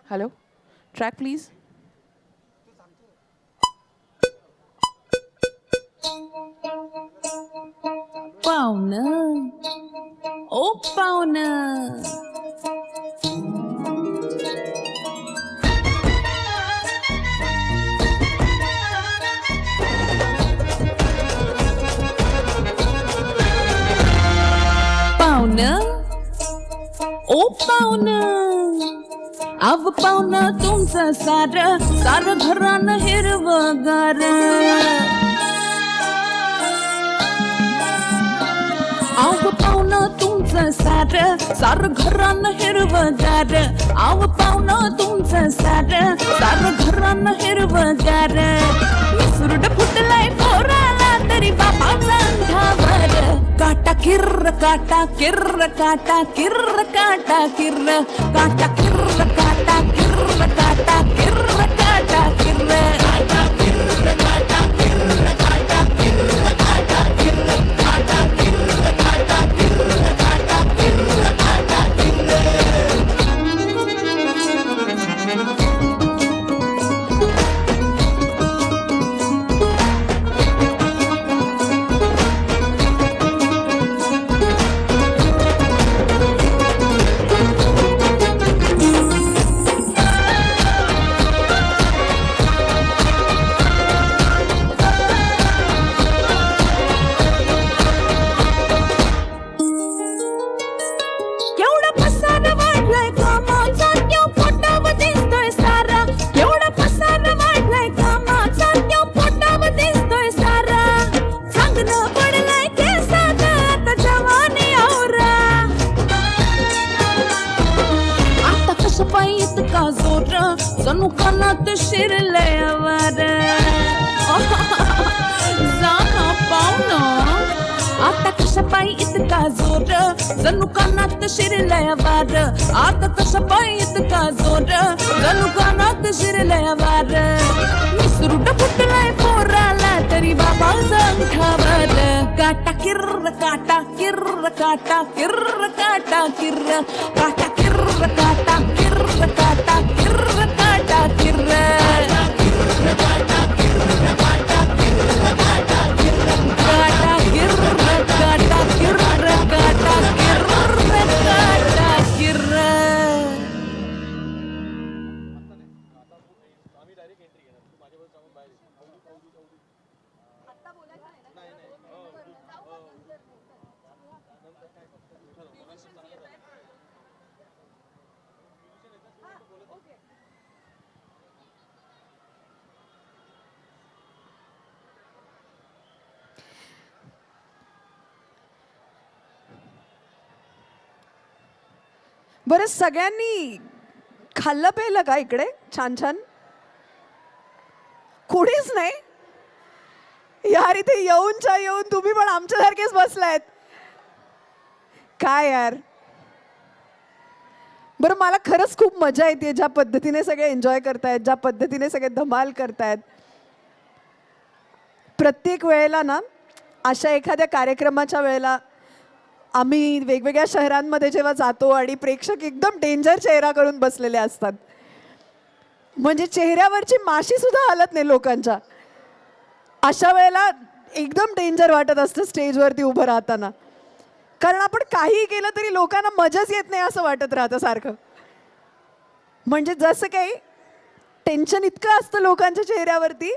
Hello track please. पाहुणं ओ पाहुणं पाहुणं ओ पाहुणं अव पाहुणं तुमचं सारं घरानं हिरवगार. आव पाहुणं तुमचं सारं घरानं हिरवगार. आव पाहुणं तुमचं सारं घरानं हिरवगार. सुरड फुटलाय पोराला तरी बापाचा अंधावर. काटा किर्र काटा किर्र काटा किर्र काटा किर्र काटा किर्र काटा किर्र काटा किर्र काटा किर्र काटा किर्र काटा किर्र काटा किर्र काटा किर्र काटा किर्र काटा किर्र काटा किर्र काटा किर्र. इतका जोर जणू कानात शिरल्यावर. जाना पाहुणं आता कशा पायी इतका जोर जणू कानात शिरल्यावर. आता कशा पायी इतका जोर जणू कानात शिरल्यावर. सुरड फुटलाय पोराला तरी बाबाचा अंगठावर. काटा किर्र काटा किर्र काटा किर्र काटा किर्र काटा किर्र काटा किर्र काटा किर्र काटा किर्र किर्र काटा किर्र काटा किर्र काटा किर्र काटा किर्र काटा किर्र काटा किर्र काटा किर्र. बरं सगळ्यांनी खाल्लं प्यायलं का इकडे छान छान? कुणीच नाही यार. इथे येऊन तुम्ही पण आमच्यासारखेच बसलायत काय यार. बरं मला खरंच खूप मजा येते ज्या पद्धतीने सगळे एन्जॉय करतायत, ज्या पद्धतीने सगळे धमाल करतायत. प्रत्येक वेळेला ना अशा एखाद्या कार्यक्रमाच्या वेळेला आम्ही वेगवेगळ्या शहरांमध्ये जेव्हा जातो आणि प्रेक्षक एकदम डेंजर चेहरा करून बसलेले असतात. म्हणजे चेहऱ्यावरची माशी सुद्धा हलत नाही लोकांच्या. अशा वेळेला एकदम डेंजर वाटत असतं स्टेजवरती उभं राहताना. कारण आपण काही केलं तरी लोकांना मजाच येत नाही असं वाटत राहतं सारखं. म्हणजे जसं काही टेन्शन इतकं असतं लोकांच्या चेहऱ्यावरती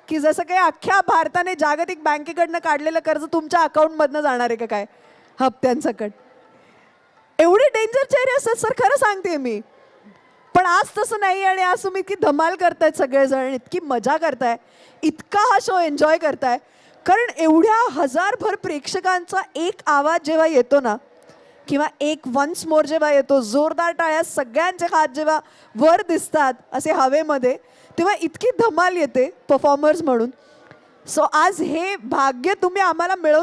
की जसं काही अख्ख्या भारताने जागतिक बँकेकडनं काढलेलं कर्ज तुमच्या अकाउंटमधनं जाणार आहे का काय हप्त्यांसकट. एवढे डेंजर चेहरे असतात सर, खरं सांगते मी. पण आज तसं नाही आणि आज तुम्ही इतकी धमाल करतायत सगळेजण, इतकी मजा करताय, इतका हा शो एन्जॉय करताय. कारण एवढ्या हजारभर प्रेक्षकांचा एक आवाज जेव्हा येतो ना किंवा एक वन्स मोर जेव्हा येतो, जोरदार टाळ्या सगळ्यांचे हात जेव्हा वर दिसतात असे हवेमध्ये, तेव्हा इतकी धमाल येते परफॉर्मर्स म्हणून. सो आज हे भाग्य तुम्ही आम्हाला मिळवून